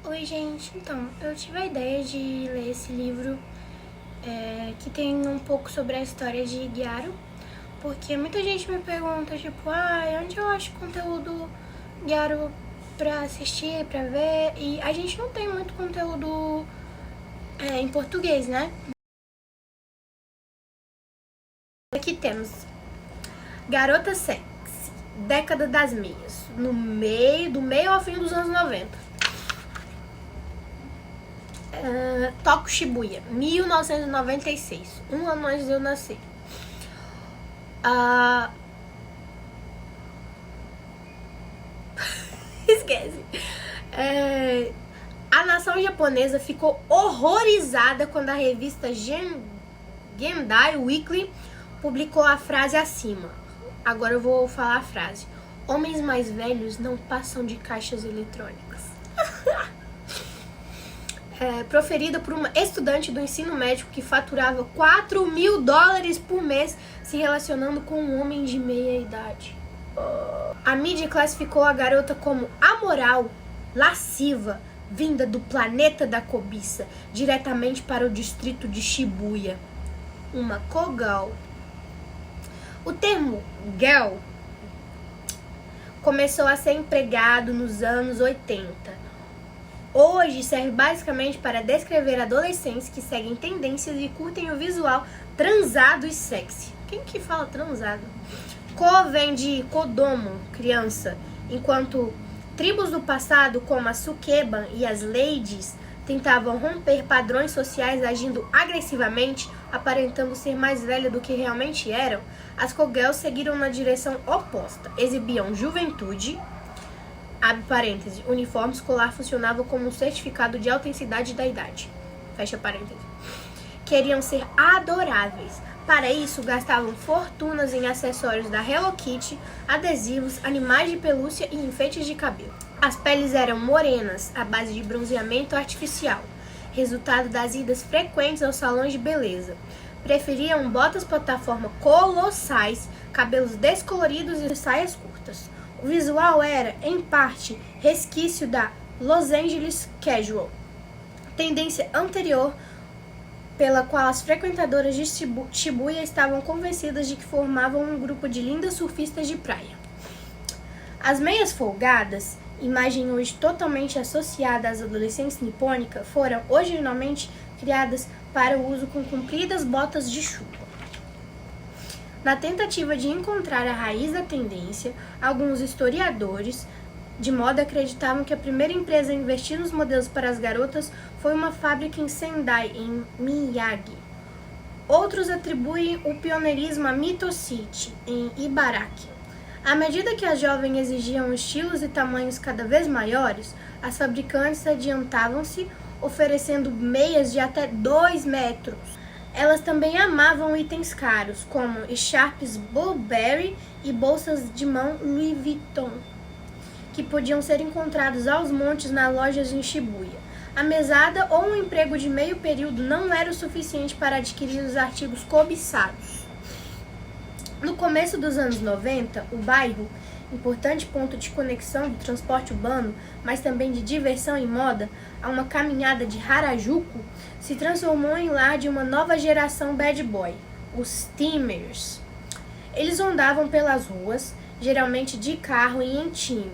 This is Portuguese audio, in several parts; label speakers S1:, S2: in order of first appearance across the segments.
S1: Oi, gente. Então, eu tive a ideia de ler esse livro que tem um pouco sobre a história de Gyaro, porque muita gente me pergunta, tipo, onde eu acho conteúdo Gyaro pra assistir, pra ver, e a gente não tem muito conteúdo em português, né? Aqui temos Garota Sexy, Década das Meias, do meio ao fim dos anos 90. Toco Shibuya, 1996, um ano antes de eu nascer. Esquece. A nação japonesa ficou horrorizada quando a revista Gendai Weekly publicou a frase acima. Agora eu vou falar a frase. Homens mais velhos não passam de caixas eletrônicas. Proferida por uma estudante do ensino médio que faturava $4.000 por mês se relacionando com um homem de meia idade. A mídia classificou a garota como amoral, lasciva, vinda do planeta da cobiça, diretamente para o distrito de Shibuya. Uma kogal. O termo girl começou a ser empregado nos anos 80. Hoje serve basicamente para descrever adolescentes que seguem tendências e curtem o visual transado e sexy. Quem que fala transado? Ko vem de Kodomo, criança, enquanto tribos do passado, como a Sukeban e as Ladies, tentavam romper padrões sociais agindo agressivamente, aparentando ser mais velhas do que realmente eram, as Kogels seguiram na direção oposta. Exibiam juventude, abre parêntese, uniforme escolar funcionava como um certificado de autenticidade da idade, fecha parêntese. Queriam ser adoráveis. Para isso, gastavam fortunas em acessórios da Hello Kitty, adesivos, animais de pelúcia e enfeites de cabelo. As peles eram morenas, à base de bronzeamento artificial, resultado das idas frequentes aos salões de beleza. Preferiam botas plataforma colossais, cabelos descoloridos e saias curtas. O visual era, em parte, resquício da Los Angeles Casual, tendência anterior pela qual as frequentadoras de Shibuya estavam convencidas de que formavam um grupo de lindas surfistas de praia. As meias folgadas, imagem hoje totalmente associada às adolescentes nipônicas, foram originalmente criadas para o uso com compridas botas de chuva. Na tentativa de encontrar a raiz da tendência, alguns historiadores de moda acreditavam que a primeira empresa a investir nos modelos para as garotas foi uma fábrica em Sendai, em Miyagi. Outros atribuem o pioneirismo a Mitocity, em Ibaraki. À medida que as jovens exigiam estilos e tamanhos cada vez maiores, as fabricantes adiantavam-se, oferecendo meias de até 2 metros. Elas também amavam itens caros, como Sharps Burberry e bolsas de mão Louis Vuitton, que podiam ser encontrados aos montes nas lojas em Shibuya. A mesada ou um emprego de meio período não era o suficiente para adquirir os artigos cobiçados. No começo dos anos 90, o bairro, importante ponto de conexão do transporte urbano, mas também de diversão e moda, a uma caminhada de Harajuku, se transformou em lar de uma nova geração bad boy, os Steamers. Eles andavam pelas ruas, geralmente de carro e em time.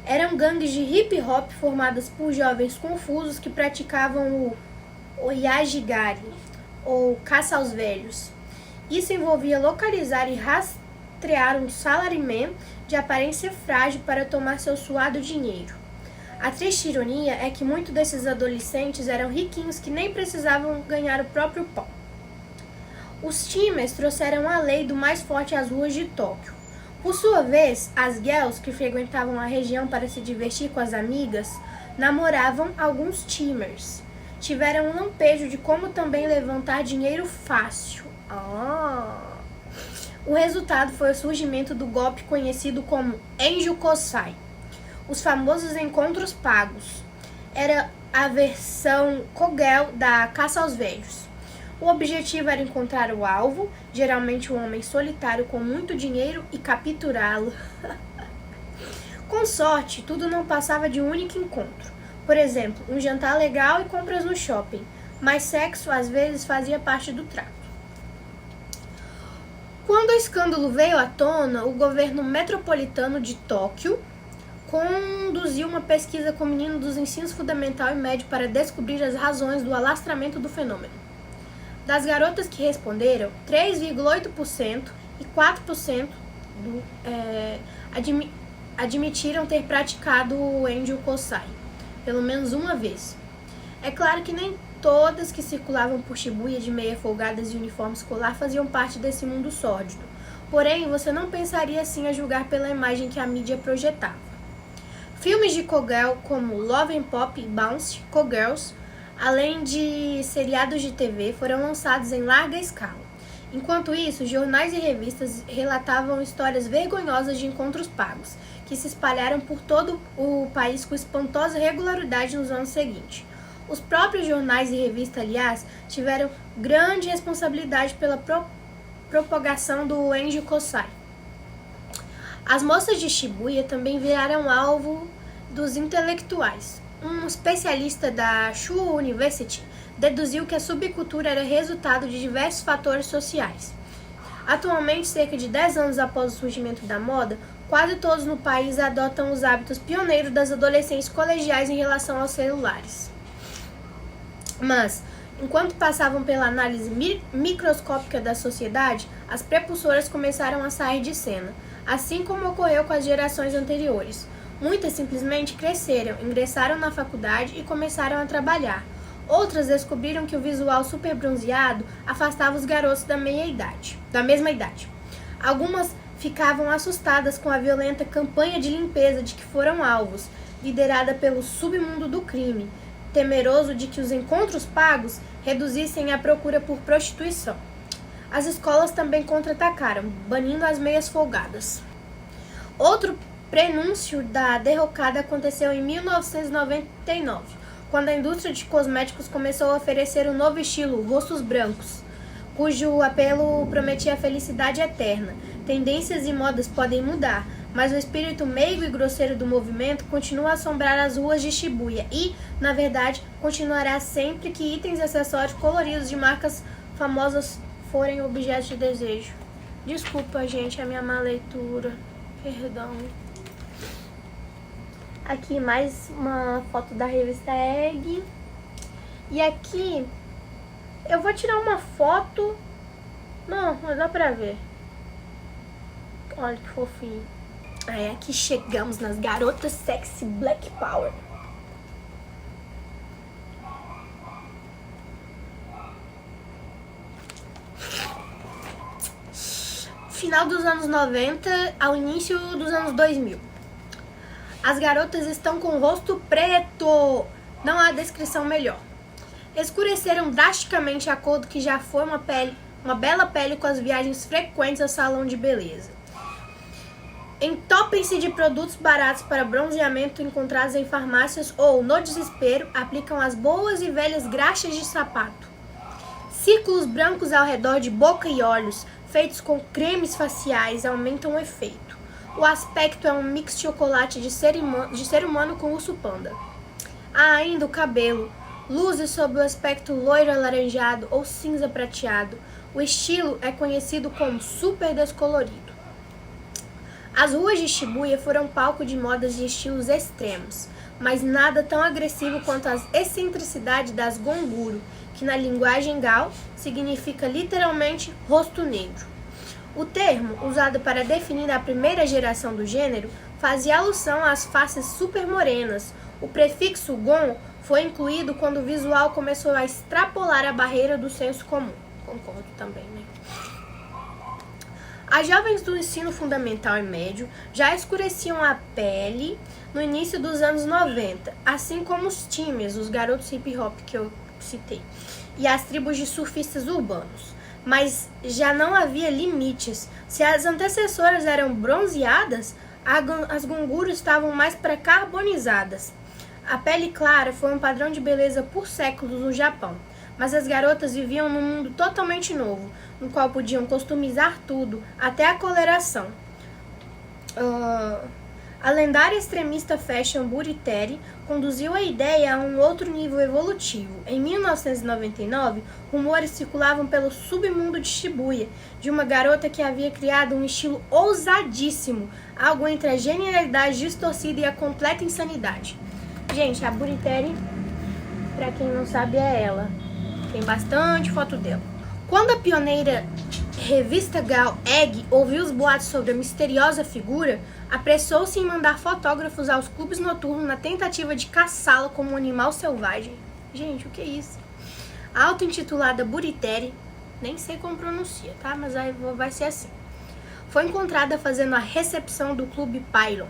S1: Eram gangues de hip-hop formadas por jovens confusos que praticavam o Oyajigari, ou caça aos velhos. Isso envolvia localizar e rastrear um salaryman de aparência frágil para tomar seu suado dinheiro. A triste ironia é que muitos desses adolescentes eram riquinhos que nem precisavam ganhar o próprio pão. Os Steamers trouxeram a lei do mais forte às ruas de Tóquio. Por sua vez, as girls que frequentavam a região para se divertir com as amigas namoravam alguns Steamers. Tiveram um lampejo de como também levantar dinheiro fácil. O resultado foi o surgimento do golpe conhecido como Enju Kosai, os famosos encontros pagos. Era a versão Kogel da caça aos velhos. O objetivo era encontrar o alvo, geralmente um homem solitário com muito dinheiro, e capturá-lo. Com sorte, tudo não passava de um único encontro. Por exemplo, um jantar legal e compras no shopping, mas sexo às vezes fazia parte do trato. Quando o escândalo veio à tona, o governo metropolitano de Tóquio conduziu uma pesquisa com meninos dos ensinos fundamental e médio para descobrir as razões do alastramento do fenômeno. Das garotas que responderam, 3,8% e 4% admitiram ter praticado o Enjo Kosai, pelo menos uma vez. É claro que nem todas que circulavam por Shibuya de meia folgadas e uniforme escolar faziam parte desse mundo sórdido. Porém, você não pensaria assim a julgar pela imagem que a mídia projetava. Filmes de cowgirl como Love and Pop e Bounce Cowgirls, além de seriados de TV, foram lançados em larga escala. Enquanto isso, jornais e revistas relatavam histórias vergonhosas de encontros pagos, que se espalharam por todo o país com espantosa regularidade nos anos seguintes. Os próprios jornais e revistas, aliás, tiveram grande responsabilidade pela propagação do Enjo Kosai. As moças de Shibuya também viraram alvo dos intelectuais. Um especialista da Shuo University deduziu que a subcultura era resultado de diversos fatores sociais. Atualmente, cerca de 10 anos após o surgimento da moda, quase todos no país adotam os hábitos pioneiros das adolescentes colegiais em relação aos celulares. Mas, enquanto passavam pela análise microscópica da sociedade, as prepulsoras começaram a sair de cena, assim como ocorreu com as gerações anteriores. Muitas simplesmente cresceram, ingressaram na faculdade e começaram a trabalhar. Outras descobriram que o visual super bronzeado afastava os garotos da mesma idade. Algumas ficavam assustadas com a violenta campanha de limpeza de que foram alvos, liderada pelo submundo do crime, temeroso de que os encontros pagos reduzissem a procura por prostituição. As escolas também contra-atacaram, banindo as meias folgadas. Outro prenúncio da derrocada aconteceu em 1999, quando a indústria de cosméticos começou a oferecer um novo estilo, rostos brancos, cujo apelo prometia a felicidade eterna. Tendências e modas podem mudar, mas o espírito meigo e grosseiro do movimento continua a assombrar as ruas de Shibuya e, na verdade, continuará sempre que itens e acessórios coloridos de marcas famosas forem objetos de desejo. Desculpa, gente, a minha má leitura. Perdão. Aqui mais uma foto da revista Egg. E aqui eu vou tirar uma foto. Não, mas dá pra ver. Olha que fofinho. Aí aqui chegamos nas garotas sexy Black Power. Final dos anos 90 ao início dos anos 2000. As garotas estão com o rosto preto. Não há descrição melhor. Escureceram drasticamente a cor do que já foi uma bela pele com as viagens frequentes ao salão de beleza. Entopem-se de produtos baratos para bronzeamento encontrados em farmácias ou, no desespero, aplicam as boas e velhas graxas de sapato. Círculos brancos ao redor de boca e olhos, feitos com cremes faciais, aumentam o efeito. O aspecto é um mix de chocolate de ser humano com urso panda. Há ainda o cabelo, luzes sob o aspecto loiro alaranjado ou cinza prateado. O estilo é conhecido como super descolorido. As ruas de Shibuya foram palco de modas de estilos extremos, mas nada tão agressivo quanto as excentricidades das gonguro, que na linguagem Gao significa literalmente rosto negro. O termo, usado para definir a primeira geração do gênero, fazia alusão às faces super morenas. O prefixo gon foi incluído quando o visual começou a extrapolar a barreira do senso comum. Concordo também, né? As jovens do ensino fundamental e médio já escureciam a pele no início dos anos 90, assim como os times, os garotos hip hop que eu citei, e as tribos de surfistas urbanos. Mas já não havia limites. Se as antecessoras eram bronzeadas, as gonguro estavam mais pré-carbonizadas. A pele clara foi um padrão de beleza por séculos no Japão, mas as garotas viviam num mundo totalmente novo, no qual podiam customizar tudo, até a coloração. A lendária extremista fashion Buri-Terry conduziu a ideia a um outro nível evolutivo. Em 1999, rumores circulavam pelo submundo de Shibuya de uma garota que havia criado um estilo ousadíssimo, algo entre a genialidade distorcida e a completa insanidade. Gente, a Buri-Terry, pra quem não sabe, é ela. Tem bastante foto dela. Quando a pioneira revista Gal Egg ouviu os boatos sobre a misteriosa figura, apressou-se em mandar fotógrafos aos clubes noturnos na tentativa de caçá-la como um animal selvagem. Gente, o que é isso? A auto-intitulada Buri-Terry, nem sei como pronuncia, tá? Mas aí vai ser assim. Foi encontrada fazendo a recepção do clube Pylon.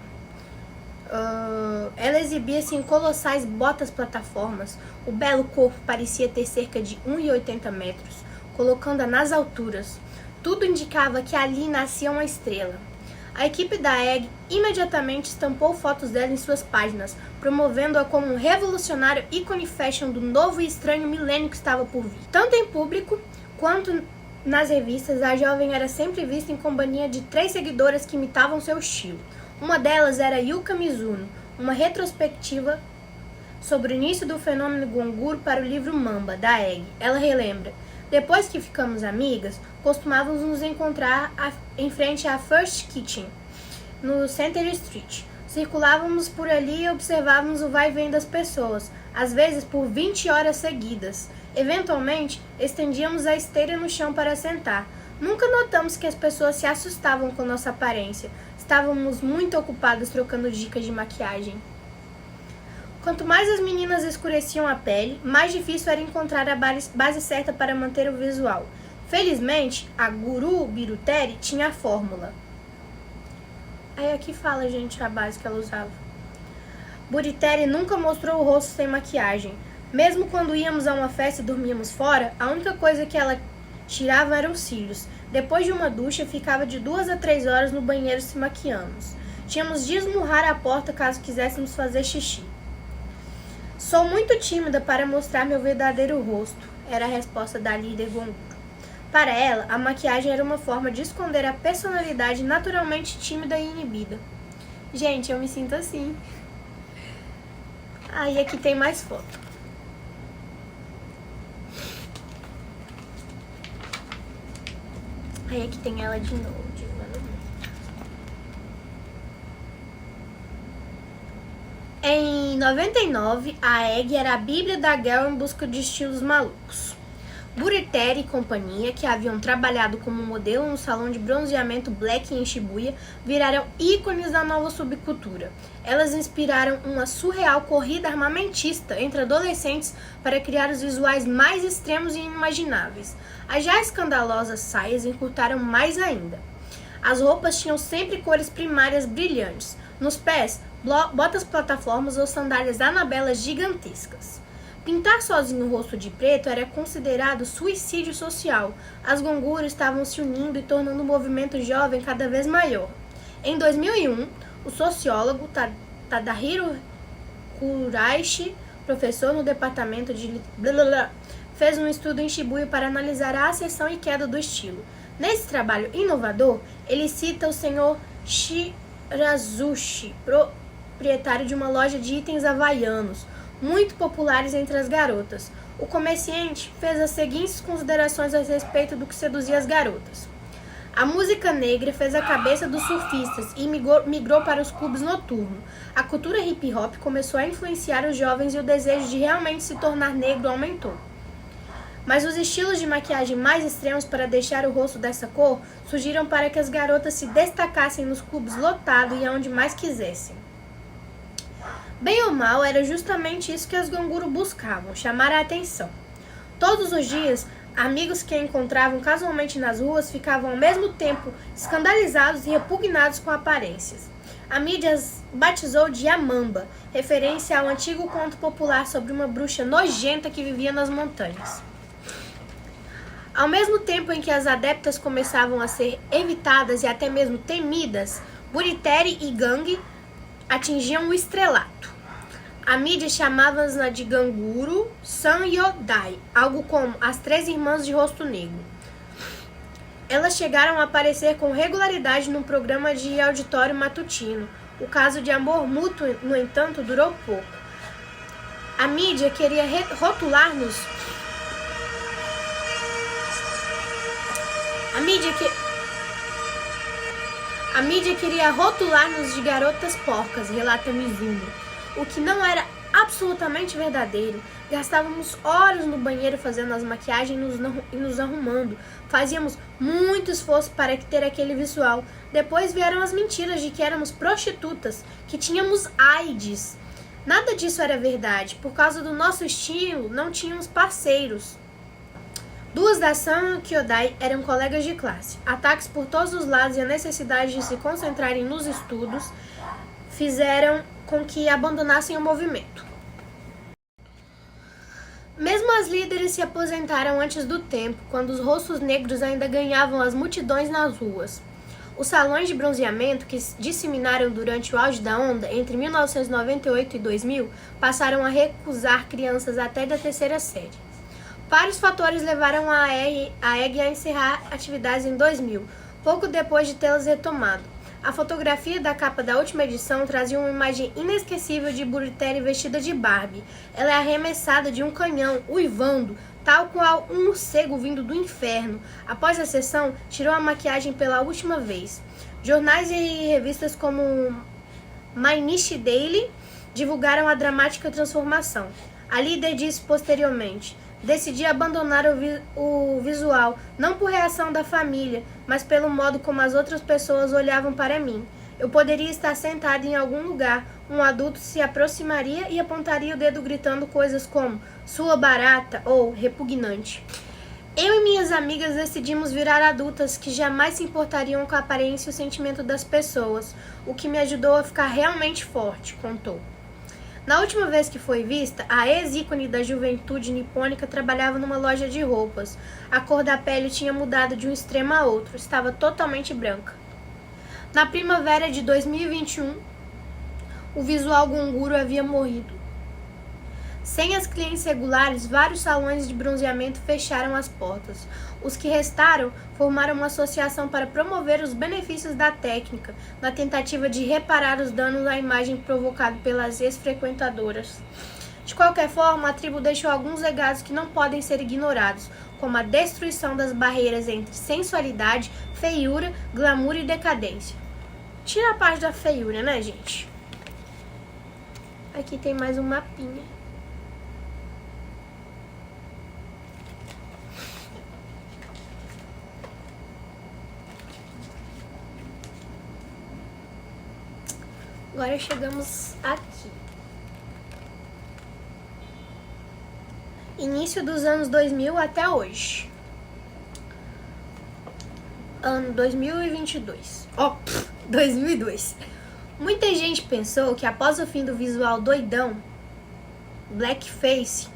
S1: Ela exibia-se em colossais botas plataformas. O belo corpo parecia ter cerca de 1,80 metros, colocando-a nas alturas. Tudo indicava que ali nascia uma estrela. A equipe da Egg imediatamente estampou fotos dela em suas páginas, promovendo-a como um revolucionário ícone fashion do novo e estranho milênio que estava por vir. Tanto em público quanto nas revistas, a jovem era sempre vista em companhia de 3 seguidoras que imitavam seu estilo. Uma delas era Yuka Mizuno, uma retrospectiva sobre o início do fenômeno Gonguro para o livro Mamba, da Egg. Ela relembra: depois que ficamos amigas, costumávamos nos encontrar em frente à First Kitchen, no Center Street. Circulávamos por ali e observávamos o vai e vem das pessoas, às vezes por 20 horas seguidas. Eventualmente, estendíamos a esteira no chão para sentar. Nunca notamos que as pessoas se assustavam com nossa aparência. Estávamos muito ocupados trocando dicas de maquiagem. Quanto mais as meninas escureciam a pele, mais difícil era encontrar a base certa para manter o visual. Felizmente, a guru Buri-Terry tinha a fórmula. Aí aqui fala, gente, a base que ela usava. Buri-Terry nunca mostrou o rosto sem maquiagem. Mesmo quando íamos a uma festa e dormíamos fora, a única coisa que ela tirava eram os cílios. Depois de uma ducha, ficava de 2 a 3 horas no banheiro se maquiamos. Tínhamos de esmurrar a porta caso quiséssemos fazer xixi. Sou muito tímida para mostrar meu verdadeiro rosto, era a resposta da líder Gonguro. Para ela, a maquiagem era uma forma de esconder a personalidade naturalmente tímida e inibida. Gente, eu me sinto assim. Aí aqui tem mais foto. Aí aqui tem ela de novo. Em 99, a Egg era a bíblia da girl em busca de estilos malucos. Buri-Terry e companhia, que haviam trabalhado como modelo no salão de bronzeamento Black em Shibuya, viraram ícones da nova subcultura. Elas inspiraram uma surreal corrida armamentista entre adolescentes para criar os visuais mais extremos e inimagináveis. As já escandalosas saias encurtaram mais ainda. As roupas tinham sempre cores primárias brilhantes. Nos pés, botas plataformas ou sandálias anabelas gigantescas. Pintar sozinho o rosto de preto era considerado suicídio social. As Gonguro estavam se unindo e tornando o movimento jovem cada vez maior. Em 2001, o sociólogo Tadahiro Kuraishi, professor no departamento de fez um estudo em Shibuya para analisar a ascensão e queda do estilo. Nesse trabalho inovador, ele cita o senhor Shirazushi, proprietário de uma loja de itens havaianos, muito populares entre as garotas. O comerciante fez as seguintes considerações a respeito do que seduzia as garotas. A música negra fez a cabeça dos surfistas e migrou para os clubes noturnos. A cultura hip-hop começou a influenciar os jovens e o desejo de realmente se tornar negro aumentou. Mas os estilos de maquiagem mais extremos para deixar o rosto dessa cor surgiram para que as garotas se destacassem nos clubes lotados e aonde mais quisessem. Bem ou mal, era justamente isso que as Gonguro buscavam, chamar a atenção. Todos os dias, amigos que a encontravam casualmente nas ruas ficavam ao mesmo tempo escandalizados e repugnados com aparências. A mídia as batizou de Amamba, referência ao antigo conto popular sobre uma bruxa nojenta que vivia nas montanhas. Ao mesmo tempo em que as adeptas começavam a ser evitadas e até mesmo temidas, Buri-Terry e Gang atingiam o estrelato. A mídia chamava-as de Ganguro San-Yodai, algo como as 3 irmãs de rosto negro. Elas chegaram a aparecer com regularidade num programa de auditório matutino, O caso de amor mútuo, no entanto, durou pouco. A mídia queria rotular-nos. A mídia queria rotular-nos de garotas porcas, relata Mizuno, o que não era absolutamente verdadeiro. Gastávamos horas no banheiro fazendo as maquiagens e nos arrumando. Fazíamos muito esforço para ter aquele visual. Depois vieram as mentiras de que éramos prostitutas, que tínhamos AIDS. Nada disso era verdade. Por causa do nosso estilo, não tínhamos parceiros. Duas da San Kyodai eram colegas de classe. Ataques por todos os lados e a necessidade de se concentrarem nos estudos fizeram com que abandonassem o movimento. Mesmo as líderes se aposentaram antes do tempo, quando os rostos negros ainda ganhavam as multidões nas ruas. Os salões de bronzeamento, que disseminaram durante o auge da onda entre 1998 e 2000, passaram a recusar crianças até da terceira série. Vários fatores levaram a EG a encerrar atividades em 2000, pouco depois de tê-las retomado. A fotografia da capa da última edição trazia uma imagem inesquecível de Buritelli vestida de Barbie. Ela é arremessada de um canhão, uivando, tal qual um morcego vindo do inferno. Após a sessão, tirou a maquiagem pela última vez. Jornais e revistas como My Niche Daily divulgaram a dramática transformação. A líder disse posteriormente: decidi abandonar o visual, não por reação da família, mas pelo modo como as outras pessoas olhavam para mim. Eu poderia estar sentada em algum lugar, um adulto se aproximaria e apontaria o dedo gritando coisas como sua barata ou repugnante. Eu e minhas amigas decidimos virar adultas que jamais se importariam com a aparência e o sentimento das pessoas, o que me ajudou a ficar realmente forte, contou. Na última vez que foi vista, a ex-ícone da juventude nipônica trabalhava numa loja de roupas. A cor da pele tinha mudado de um extremo a outro, estava totalmente branca. Na primavera de 2021, o visual Gonguro havia morrido. Sem as clientes regulares, vários salões de bronzeamento fecharam as portas. Os que restaram formaram uma associação para promover os benefícios da técnica, na tentativa de reparar os danos à imagem provocados pelas ex-frequentadoras. De qualquer forma, a tribo deixou alguns legados que não podem ser ignorados, como a destruição das barreiras entre sensualidade, feiura, glamour e decadência. Tira a parte da feiura, né, gente? Aqui tem mais um mapinha. Agora chegamos aqui. Início dos anos 2000 até hoje. Ano 2022. 2002. Muita gente pensou que após o fim do visual doidão, blackface,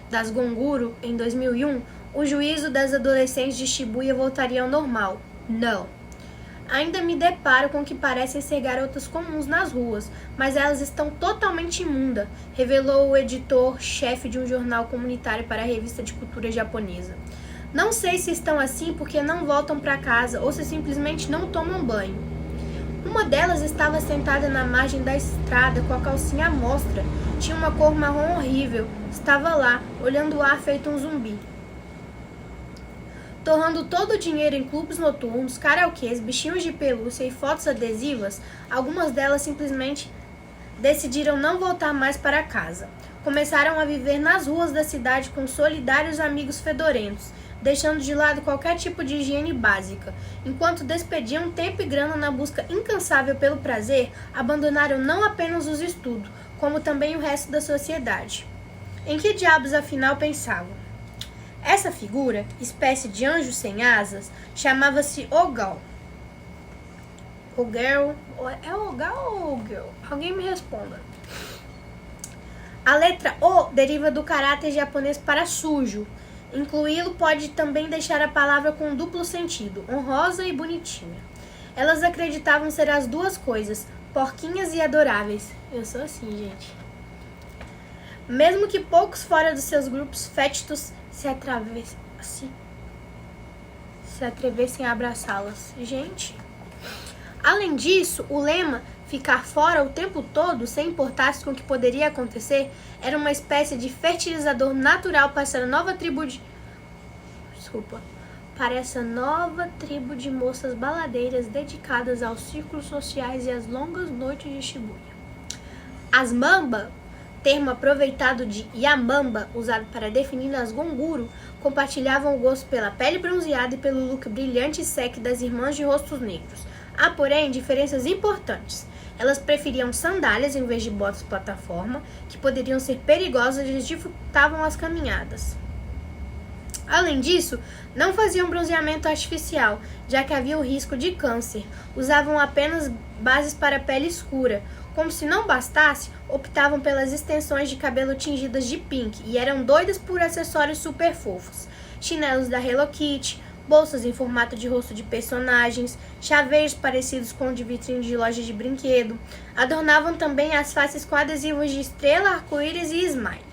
S1: das Gonguro em 2001, o juízo das adolescentes de Shibuya voltaria ao normal. Não. Ainda me deparo com o que parecem ser garotas comuns nas ruas, mas elas estão totalmente imundas, revelou o editor-chefe de um jornal comunitário para a revista de cultura japonesa. Não sei se estão assim porque não voltam para casa ou se simplesmente não tomam banho. Uma delas estava sentada na margem da estrada com a calcinha à mostra. Tinha uma cor marrom horrível. Estava lá, olhando o ar feito um zumbi. Torrando todo o dinheiro em clubes noturnos, karaokês, bichinhos de pelúcia e fotos adesivas, algumas delas simplesmente decidiram não voltar mais para casa. Começaram a viver nas ruas da cidade com solidários amigos fedorentos, deixando de lado qualquer tipo de higiene básica. Enquanto despediam tempo e grana na busca incansável pelo prazer, abandonaram não apenas os estudos, como também o resto da sociedade. Em que diabos afinal pensavam? Essa figura, espécie de anjo sem asas, chamava-se Ogal. Ogel? É Ogal ou Ogel? Alguém me responda. A letra O deriva do caráter japonês para sujo. Incluí-lo pode também deixar a palavra com duplo sentido, honrosa e bonitinha. Elas acreditavam ser as duas coisas, porquinhas e adoráveis. Eu sou assim, gente. Mesmo que poucos fora dos seus grupos fétidos se atrevessem a abraçá-las. Gente. Além disso, o lema ficar fora o tempo todo, sem importar-se com o que poderia acontecer, era uma espécie de fertilizador natural para essa nova tribo de moças baladeiras dedicadas aos círculos sociais e às longas noites de Shibuya. As mamba, termo aproveitado de Yamamba, usado para definir as gonguro, compartilhavam o gosto pela pele bronzeada e pelo look brilhante e sexy das irmãs de rostos negros. Há, porém, diferenças importantes. Elas preferiam sandálias em vez de botas plataforma, que poderiam ser perigosas e dificultavam as caminhadas. Além disso, não faziam bronzeamento artificial, já que havia o risco de câncer. Usavam apenas bases para pele escura. Como se não bastasse, optavam pelas extensões de cabelo tingidas de pink e eram doidas por acessórios super fofos. Chinelos da Hello Kitty, bolsas em formato de rosto de personagens, chaveiros parecidos com o de vitrine de loja de brinquedo. Adornavam também as faces com adesivos de estrela, arco-íris e smile.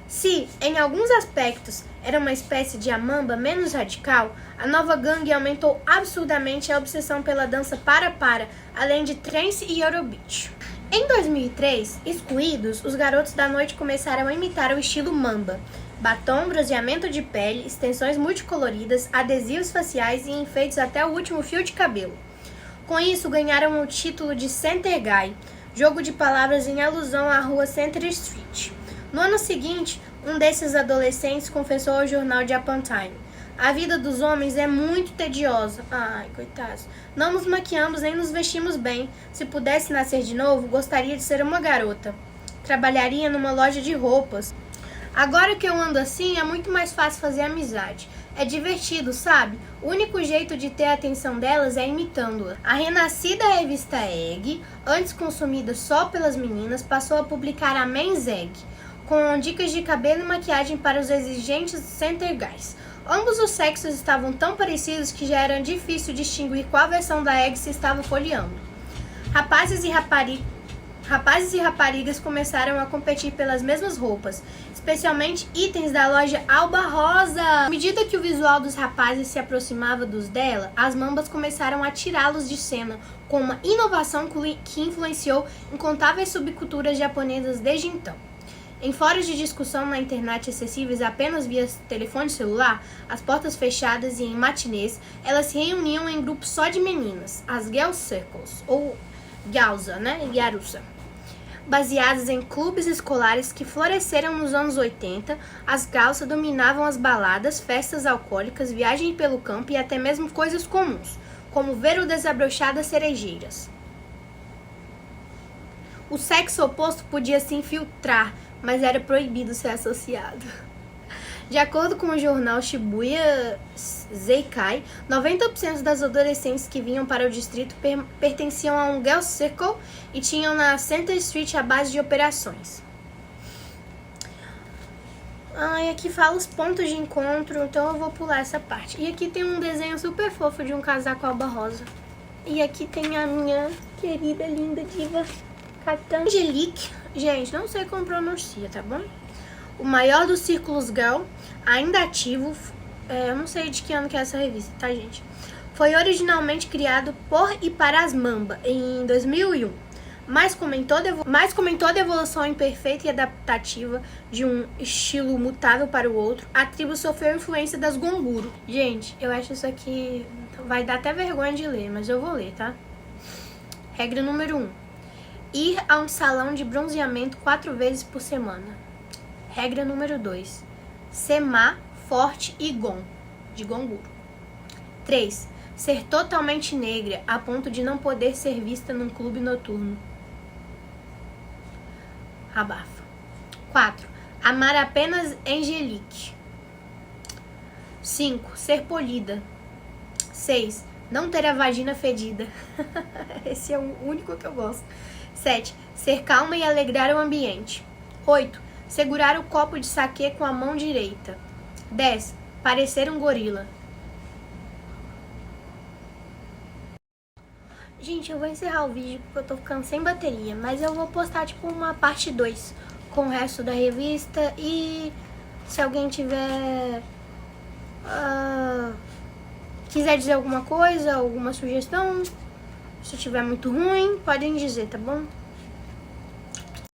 S1: Se, em alguns aspectos, era uma espécie de Amamba menos radical, a nova gangue aumentou absurdamente a obsessão pela dança para, além de trance e Eurobeat. Em 2003, excluídos, os garotos da noite começaram a imitar o estilo Mamba. Batom, bronzeamento de pele, extensões multicoloridas, adesivos faciais e enfeites até o último fio de cabelo. Com isso, ganharam o título de Center Guy, jogo de palavras em alusão à rua Center Street. No ano seguinte, um desses adolescentes confessou ao jornal Japan Time: "A vida dos homens é muito tediosa. Ai, coitados. Não nos maquiamos nem nos vestimos bem. Se pudesse nascer de novo, gostaria de ser uma garota. Trabalharia numa loja de roupas. Agora que eu ando assim, é muito mais fácil fazer amizade. É divertido, sabe? O único jeito de ter a atenção delas é imitando-a." A renascida revista Egg, antes consumida só pelas meninas, passou a publicar a Men's Egg, com dicas de cabelo e maquiagem para os exigentes Center Guys. Ambos os sexos estavam tão parecidos que já era difícil distinguir qual versão da Egg se estava folheando. Rapazes e raparigas começaram a competir pelas mesmas roupas, especialmente itens da loja Alba Rosa. À medida que o visual dos rapazes se aproximava dos dela, as mambas começaram a tirá-los de cena, com uma inovação que influenciou incontáveis subculturas japonesas desde então. Em fóruns de discussão na internet acessíveis apenas via telefone celular, às portas fechadas e em matinês, elas se reuniam em grupos só de meninas, as Girl Circles, ou Gyalza, Gyarusa. Baseadas em clubes escolares que floresceram nos anos 80, as Gyalza dominavam as baladas, festas alcoólicas, viagem pelo campo e até mesmo coisas comuns, como ver o desabrochar das cerejeiras. O sexo oposto podia se infiltrar, mas era proibido ser associado. De acordo com o jornal Shibuya Zeikai, 90% das adolescentes que vinham para o distrito pertenciam a um Girl Circle e tinham na Center Street a base de operações. Aqui fala os pontos de encontro, então eu vou pular essa parte. E aqui tem um desenho super fofo de um casaco alba rosa. E aqui tem a minha querida, linda diva Capitã Angelique. Gente, não sei como pronuncia, tá bom? O maior dos círculos girl, ainda ativo. Eu não sei de que ano que é essa revista, tá, gente? Foi originalmente criado por e para as Mamba, em 2001. Mas como em toda evolução imperfeita e adaptativa de um estilo mutável para o outro, a tribo sofreu influência das gonguro. Gente, eu acho isso aqui... vai dar até vergonha de ler, mas eu vou ler, tá? Regra número 1. Ir a um salão de bronzeamento 4 vezes por semana. Regra número 2. Ser má, forte e de gonguro. 3. Ser totalmente negra a ponto de não poder ser vista num clube noturno. Abafa. 4. Amar apenas Angelique. 5. Ser polida. 6. Não ter a vagina fedida. Esse é o único que eu gosto. 7. Ser calma e alegrar o ambiente. 8. Segurar o copo de saquê com a mão direita. 10. Parecer um gorila. Gente, eu vou encerrar o vídeo porque eu tô ficando sem bateria, mas eu vou postar tipo uma parte 2 com o resto da revista e se alguém tiver quiser dizer alguma coisa, alguma sugestão, Se tiver muito ruim, podem dizer, tá bom?